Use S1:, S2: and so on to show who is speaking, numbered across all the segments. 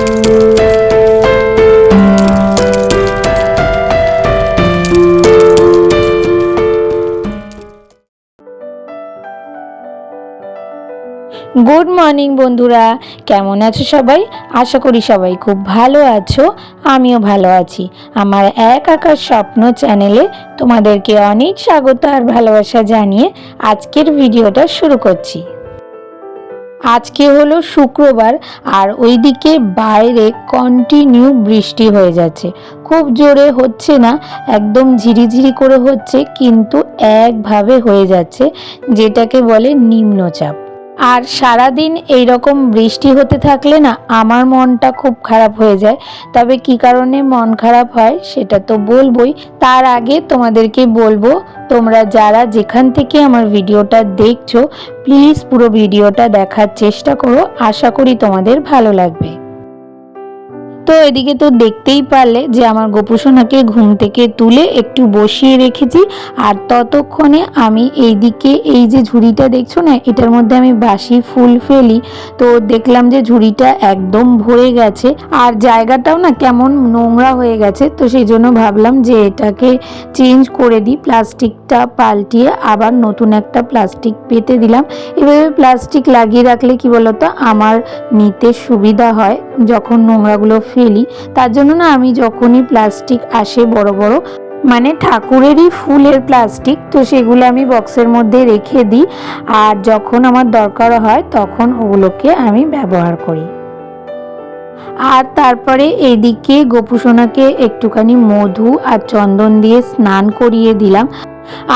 S1: Good morning বন্ধুরা, কেমন আছো সবাই? আশা করি সবাই খুব ভালো আছো। আমিও ভালো আছি। আমার এক আকার স্বপ্ন চ্যানেলে তোমাদেরকে অনেক স্বাগত আর ভালোবাসা জানিয়ে আজকের ভিডিওটা শুরু করছি। আজকে হলো শুক্রবার আর ওইদিকে বাইরে কন্টিনিউ বৃষ্টি হয়ে যাচ্ছে। খুব জোরে হচ্ছে না, একদম ঝিরিঝিরি করে হচ্ছে, কিন্তু একভাবে হয়ে যাচ্ছে, যেটাকে বলে নিম্নচাপ। আর সারাদিন এইরকম বৃষ্টি হতে থাকলে না আমার মনটা খুব খারাপ হয়ে যায়। তবে কি কারণে মন খারাপ হয় সেটা তো বলবোই, তার আগে তোমাদেরকে বলবো তোমরা যারা যেখান থেকে আমার ভিডিওটা দেখছো প্লিজ পুরো ভিডিওটা দেখার চেষ্টা করো, আশা করি তোমাদের ভালো লাগবে। তো এদিকে তো দেখতেই পারলে যে আমার গোপুসোনাকে ঘুম থেকে তুলে একটু বসিয়ে রেখেছি, আর ততক্ষণে আমি এইদিকে এই যে ঝুড়িটা দেখছো না, এটার মধ্যে আমি বাসি ফুল ফেলি। তো দেখলাম যে ঝুড়িটা একদম ভরে গেছে আর জায়গাটাও না কেমন নোংরা হয়ে গেছে। তো সেই জন্য ভাবলাম যে এটাকে চেঞ্জ করে দিই, প্লাস্টিকটা পাল্টিয়ে আবার নতুন একটা প্লাস্টিক পেতে দিলাম। এভাবে প্লাস্টিক লাগিয়ে রাখলে কি বলতো আমার নিতে সুবিধা হয় যখন নোংরাগুলো ফেলি। তার জন্য না আমি যখনই প্লাস্টিক আসে বড় বড়, মানে ঠাকুরেরই ফুলের প্লাস্টিক, তো সেগুলো আমি বক্সের মধ্যে রেখে দিই, আর যখন আমার দরকার হয় তখন ওগুলোকে আমি ব্যবহার করি। আর তারপরে এইদিকে গোপুসোনাকে একটুখানি মধু আর চন্দন দিয়ে স্নান করিয়ে দিলাম।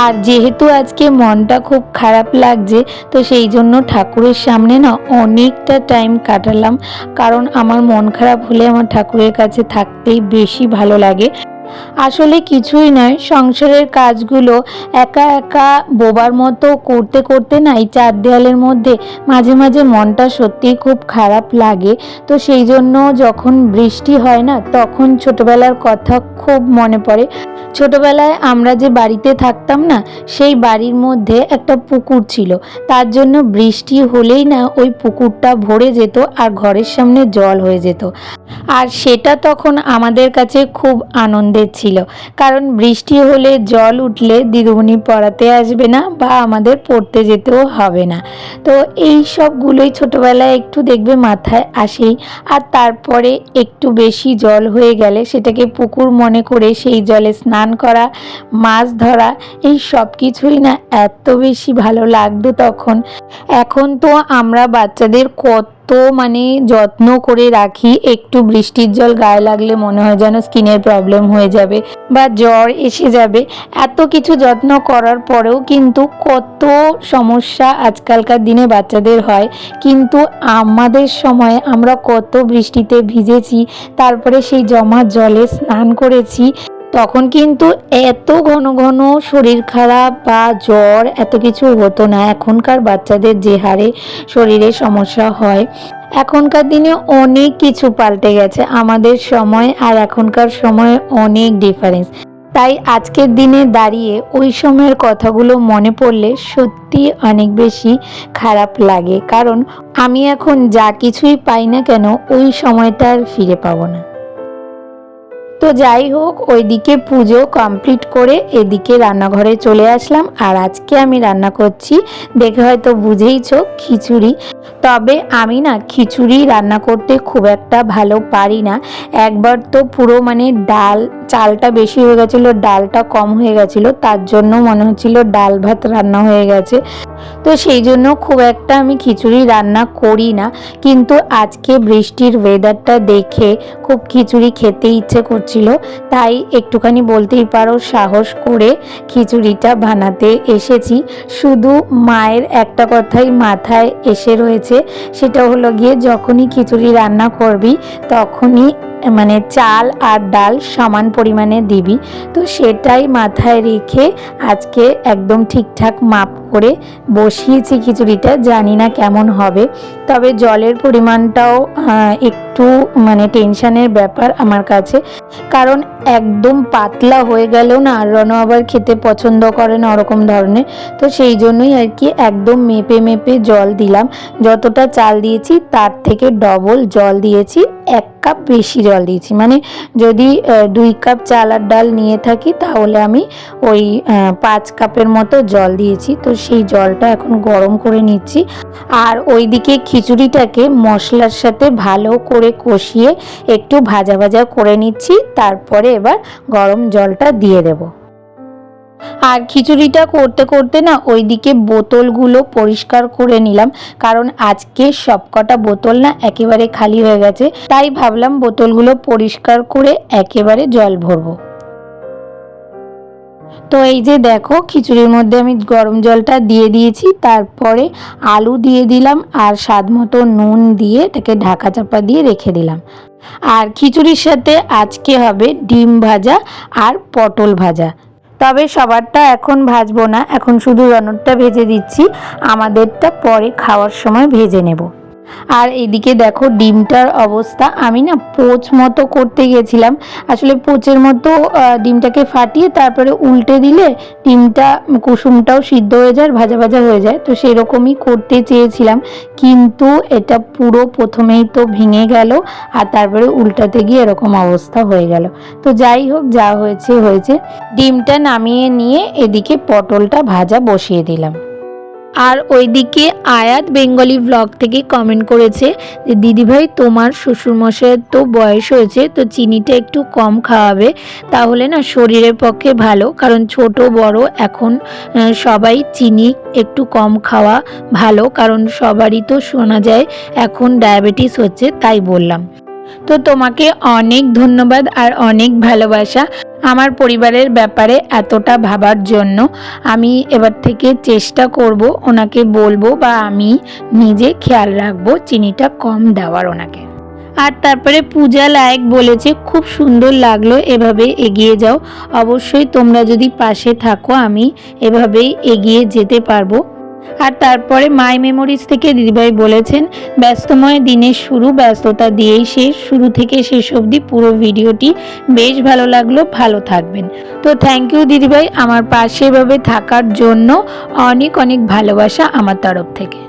S1: আর যেহেতু আজকে মনটা খুব খারাপ লাগছে, তো সেই জন্য ঠাকুরের সামনে না অনেকটা টাইম কাটালাম, কারণ আমার মন খারাপ হলে আমার ঠাকুরের কাছে থাকতেই বেশি ভালো লাগে। আসলে কিছুই নয়, সংসারের কাজগুলো একা একা বোবার মতো করতে করতে না এই চার দেয়ালের মধ্যে মাঝে মাঝে মনটা সত্যিই খুব খারাপ লাগে। তো সেই জন্য যখন বৃষ্টি হয় না তখন ছোটবেলার কথা খুব মনে পড়ে। ছোটবেলায় আমরা যে বাড়িতে থাকতাম না, সেই বাড়ির মধ্যে একটা পুকুর ছিল, তার জন্য বৃষ্টি হলেই না ওই পুকুরটা ভরে যেত আর ঘরের সামনে জল হয়ে যেত। আর সেটা তখন আমাদের কাছে খুব আনন্দের ছিল, কারণ বৃষ্টি হলে জল উঠলে দিদিমণি পড়াতে আসবে না বা আমাদের পড়তে যেতেও হবে না। তো এই সবগুলোই ছোটবেলায় একটু দেখবে মাথায় আসেই। আর তারপরে একটু বেশি জল হয়ে গেলে সেটাকে পুকুর মনে করে সেই জলে স্নান করা, মাছ ধরা, এই সব কিছুই না এত বেশি ভালো লাগতো তখন। এখন তো আমরা বাচ্চাদের কত যত্ন করে রাখি, একটু বৃষ্টির জল গায়ে লাগলে মনে হয় যেন স্কিনের প্রবলেম হয়ে যাবে বা জ্বর এসে যাবে। এত কিছু যত্ন করার পরেও কিন্তু কত সমস্যা আজকালকার দিনে বাচ্চাদের হয়। কিন্তু আমাদের সময় আমরা কত বৃষ্টিতে ভিজেছি, তারপরে সেই জমা জলে স্নান করেছি, তখন কিন্তু এত ঘন ঘন শরীর খারাপ বা জ্বর এত কিছু হতো না। এখনকার বাচ্চাদের যে হারে শরীরে সমস্যা হয়, এখনকার দিনে অনেক কিছু পাল্টে গেছে। আমাদের সময় আর এখনকার সময় অনেক ডিফারেন্স। তাই আজকের দিনে দাঁড়িয়ে ওই সময়ের কথাগুলো মনে পড়লে সত্যি অনেক বেশি খারাপ লাগে, কারণ আমি এখন যা কিছুই পাই না কেন ওই সময়টা আর ফিরে পাবো না। তো যাই হোক, ওইদিকে পুজো কমপ্লিট করে এদিকে রান্নাঘরে চলে আসলাম। আর আজকে আমি রান্না করছি, দেখে হয়তো বুঝেইছো, খিচুড়ি। তবে আমি না খিচুড়ি রান্না করতে খুব একটা ভালো পারি না। একবার তো পুরো ডাল, চালটা বেশি হয়ে গেছিলো, ডালটা কম হয়ে গেছিলো, তার জন্য মনে হচ্ছিল ডাল ভাত রান্না হয়ে গেছে। তো সেই জন্য খুব একটা আমি খিচুড়ি রান্না করি না। কিন্তু আজকে বৃষ্টির ওয়েদারটা দেখে খুব খিচুড়ি খেতে ইচ্ছে করছিল, তাই একটুখানি বলতেই পারো সাহস করে খিচুড়িটা বানাতে এসেছি। শুধু মায়ের একটা কথাই মাথায় এসে রয়েছে, সেটা হলো গিয়ে যখনই খিচুড়ি রান্না করবি তখনই চাল আর ডাল সমান পরিমাণে দিবি। তো সেটাই মাথায় রেখে আজকে একদম ঠিকঠাক মাপ করে বসিয়েছি খিচুড়িটা, জানি না কেমন হবে। তবে জলের পরিমাণটাও একটু মানে টেনশনের ব্যাপার আমার কাছে, কারণ একদম পাতলা হয়ে গেলেও না রনো আবার খেতে পছন্দ করে না ওরকম ধরনের। তো সেই জন্যই আর কি একদম মেপে মেপে জল দিলাম। যতটা চাল দিয়েছি তার থেকে ডবল জল দিয়েছি, 1 কাপ বেশি জল দিয়েছি। মানে যদি 2 কাপ চাল আর ডাল নিয়ে থাকি তাহলে আমি ওই 5 কাপের মতো জল দিয়েছি। তো সেই জলটা এখন গরম করে নিচ্ছি। আর ওইদিকে খিচুড়িটাকে মশলার সাথে ভালো করে কষিয়ে একটু ভাজা ভাজা করে নিচ্ছি, তারপরে এবার গরম জলটা দিয়ে দেব। আর খিচুড়িটা করতে করতে না ওইদিকে বোতলগুলো পরিষ্কার করে নিলাম, কারণ আজকে সবকটা বোতল না একেবারে খালি হয়ে গেছে, তাই ভাবলাম বোতলগুলো পরিষ্কার করে একেবারে জল ভরবো। তো এই যে দেখো খিচুড়ির মধ্যে আমি গরম জলটা দিয়ে দিয়েছি, তারপরে আলু দিয়ে দিলাম আর স্বাদ মতো নুন দিয়ে এটাকে ঢাকা চাপা দিয়ে রেখে দিলাম। আর খিচুড়ির সাথে আজকে হবে ডিম ভাজা আর পটল ভাজা। তবে সবারটা এখন ভাজবো না, এখন শুধু রনরটা ভেজে দিচ্ছি, আমাদেরটা পরে খাওয়ার সময় ভেজে নেব। আর এদিকে দেখো ডিমটার অবস্থা, আমি না পোচ মতো করতে গেছিলাম, আসলে পোচের মতো ডিমটাকে ফাটিয়ে তারপরে উল্টে দিলে ডিমটা কুসুমটাও সিদ্ধ হয়ে যায়, ভাজা ভাজা হয়ে যায়। তো সেরকমই করতে চেয়েছিলাম, কিন্তু এটা পুরো প্রথমেই তো ভেঙে গেল আর তারপরে উল্টাতে গিয়ে এরকম অবস্থা হয়ে গেল। তো যাই হোক, যা হয়েছে হয়েছে। ডিমটা নামিয়ে নিয়ে এদিকে পটলটা ভাজা বসিয়ে দিলাম। আর ওইদিকে আয়াত বেঙ্গলি ব্লগ থেকে কমেন্ট করেছে যে দিদিভাই তোমার শ্বশুরমশাইয়ের তো বয়স হয়েছে, তো চিনিটা একটু কম খাওয়াবে, তাহলে না শরীরের পক্ষে ভালো, কারণ ছোট বড় এখন সবাই চিনি একটু কম খাওয়া ভালো, কারণ সবারই তো শোনা যায় এখন ডায়াবেটিস হচ্ছে, তাই বললাম। তো তোমাকে অনেক ধন্যবাদ আর অনেক ভালোবাসা আমার পরিবারের ব্যাপারে এতটা ভাবার জন্য। আমি এবার থেকে চেষ্টা করব, ওনাকে বলবো বা আমি নিজে খেয়াল রাখবো চিনিটা কম দেওয়ার ওনাকে। আর তারপরে পূজা লাইক বলেছে খুব সুন্দর লাগলো, এভাবে এগিয়ে যাও। অবশ্যই তোমরা যদি পাশে থাকো আমি এভাবেই এগিয়ে যেতে পারবো। আর তারপরে মাই মেমোরিজ থেকে দিদিভাই বলেছেন ব্যস্তময় দিনের শুরু, ব্যস্ততা দিয়েই শেষ, শুরু থেকে শেষ অবধি পুরো ভিডিওটি বেশ ভালো লাগলো, ভালো থাকবেন। তো থ্যাংক ইউ দিদিভাই, আমার পাশে এভাবে থাকার জন্য অনেক অনেক ভালোবাসা আমার তরফ থেকে।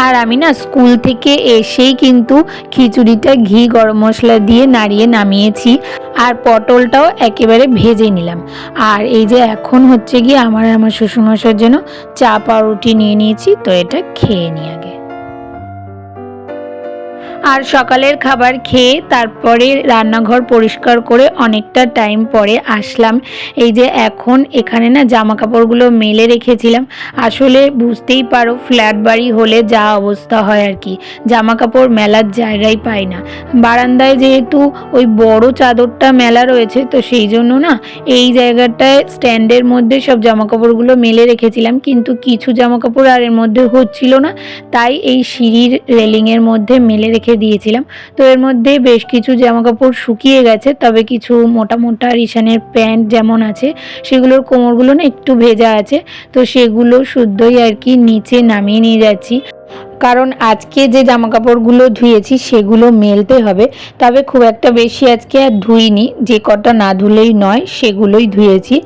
S1: আর আমি না স্কুল থেকে এসেই কিন্তু খিচুড়িটা ঘি গরম মশলা দিয়ে নাড়িয়ে নামিয়েছি, আর পটলটাও একেবারে ভেজে নিলাম। আর এই যে এখন হচ্ছে গিয়ে আমার শ্বশুরমশাইয়ের জন্য চা পাউরুটি নিয়ে নিয়েছি, তো এটা খেয়ে নিই আগে। আর সকালের খাবার খেয়ে তারপরে রান্নাঘর পরিষ্কার করে অনেকটা টাইম পরে আসলাম। এই যে এখন এখানে না জামা কাপড়গুলো মেলে রেখেছিলাম, আসলে বুঝতেই পারো ফ্ল্যাট বাড়ি হলে যা অবস্থা হয় আর কি, জামা কাপড় মেলার জায়গাই পাই না। বারান্দায় যেহেতু ওই বড় চাদরটা মেলা রয়েছে, তো সেই জন্য না এই জায়গাটায় স্ট্যান্ডের মধ্যে সব জামা কাপড়গুলো মেলে রেখেছিলাম, কিন্তু কিছু জামা কাপড় আর এর মধ্যে হচ্ছিল না, তাই এই সিঁড়ির রেলিংয়ের মধ্যে মেলে রেখে দিয়েছিলাম। তো এর মধ্যে বেশ কিছু জামাকাপড় শুকিয়ে গেছে, তবে কিছু মোটা মোটা রিশানের প্যান্ট যেমন আছে সেগুলোর কোমরগুলো না একটু ভেজা আছে, তো সেগুলো শুদ্ধই আর কি নিচে নামিয়ে নিয়ে যাচ্ছি, কারণ আজকে যে জামাকাপড়গুলো ধুয়েছি সেগুলো মেলতে হবে। তবে খুব একটা বেশি আজকে আর ধুইনি, যে কটা না ধুলেই নয় সেগুলোই ধুয়েছি।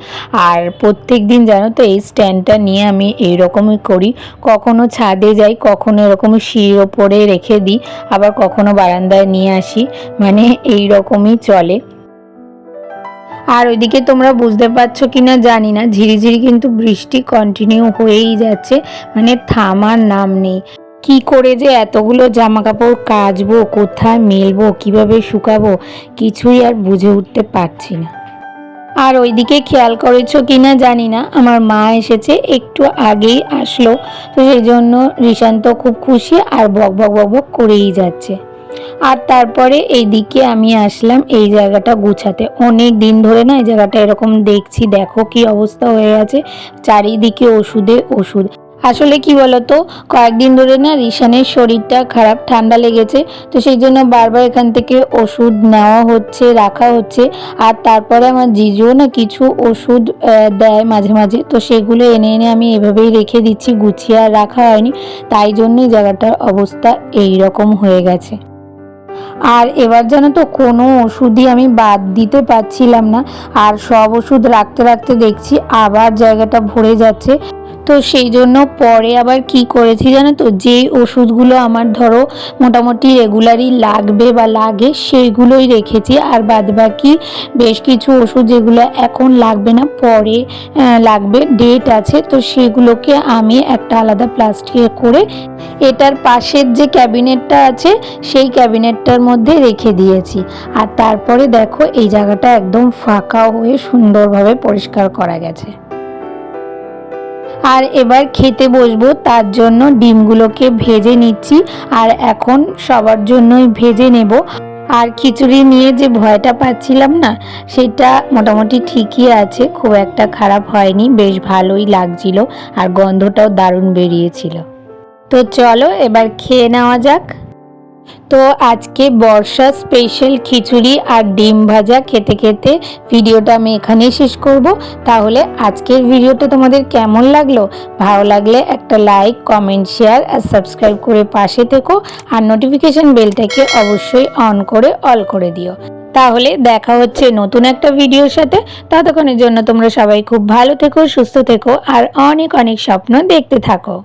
S1: আর প্রত্যেক দিন জানো তো এই স্ট্যান্ডটা নিয়ে আমি এইরকমই করি, কখনো ছাদে যাই, কখনো এরকমই সিঁড়ির ওপরে রেখে দিই, আবার কখনো বারান্দায় নিয়ে আসি, মানে এই রকমই চলে। আর ওইদিকে তোমরা বুঝতে পারছো কিনা জানি না, ঝিরিঝিরি কিন্তু বৃষ্টি কন্টিনিউ হয়েই যাচ্ছে, মানে থামার নাম নেই। কি করে যে এতগুলো জামা কাপড় কাচবো, কোথায় মেলবো, কিভাবে শুকাবো, কিছুই আর বুঝে উঠতে পারছি না। আর ওইদিকে খেয়াল করেছো কিনা জানি না, আমার মা এসেছে, একটু আগেই আসলো, তো সেই জন্য রিশান্ত খুব খুশি আর বক বক বক বক করেই যাচ্ছে। আর তারপরে এইদিকে আমি আসলাম এই জায়গাটা গুছাতে, অনেক দিন ধরে না এই জায়গাটা এরকম দেখছি, দেখো কি অবস্থা হয়ে আছে, চারিদিকে ওষুধে ওষুধ। আসলে কি বলতো, কয়েকদিন ধরে না রিশানের শরীরটা খারাপ, ঠান্ডা লেগেছে। তো সেই জন্য বারবার এখান থেকে ওষুধ নেওয়া হচ্ছে, রাখা হচ্ছে। আর তারপরে আমার জিজুও না কিছু ওষুধ দেয় মাঝে মাঝে, তো সেগুলো এনে এনে আমি এভাবেই রেখে দিচ্ছি, গুছিয়ে আর রাখা হয়নি। তাই জন্যই জায়গাটার অবস্থা এই রকম হয়ে গেছে। আর এবার জানো তো, কোনো ওষুধই আমি বাদ দিতে পারছিলাম না। আর সব ওষুধ রাখতে রাখতে দেখছি আবার জায়গাটা ভরে যাচ্ছে। তো সেই জন্য পরে আবার কি করেছি জানো তো, যেই ওষুধগুলো আমার ধরো মোটামুটি রেগুলারই লাগবে বা লাগে সেইগুলোই রেখেছি। আর বাদবাকি বেশ কিছু ওষুধ যেগুলো এখন লাগবে না, পরে লাগবে, ডেট আছে, তো সেগুলোকে আমি একটা আলাদা প্লাস্টিকে করে এটার পাশের যে ক্যাবিনেটটা আছে সেই ক্যাবিনেটটার মধ্যে রেখে দিয়েছি। আর তারপরে দেখো এই জায়গাটা একদম ফাঁকা হয়ে সুন্দরভাবে পরিষ্কার করা গেছে। আর এবার খেতে বসবো, তার জন্য ডিমগুলোকে ভেজে নিচ্ছি। আর এখন সবার জন্যই ভেজে নেব। আর খিচুড়ি নিয়ে যে ভয়টা পাচ্ছিলাম না, সেটা মোটামুটি ঠিকই আছে, খুব একটা খারাপ হয়নি, বেশ ভালোই লাগছিল। আর গন্ধটাও দারুণ বেরিয়েছিল। তো চলো এবার খেয়ে নেওয়া যাক। তো আজকে বর্ষা স্পেশাল খিচুড়ি আর ডিম ভাজা খেতে খেতে ভিডিওটা আমি এখানেই শেষ করব। তাহলে আজকের ভিডিওটা তোমাদের কেমন লাগলো? ভালো লাগলে একটা লাইক, কমেন্ট, শেয়ার আর সাবস্ক্রাইব করে পাশে থেকো। আর নোটিফিকেশন বেলটাকে অবশ্যই অন করে অল করে দিও। তাহলে দেখা হচ্ছে নতুন একটা ভিডিওর সাথে। ততক্ষণের জন্য তোমরা সবাই খুব ভালো থেকো, সুস্থ থেকো আর অনেক অনেক স্বপ্ন দেখতে থাকো।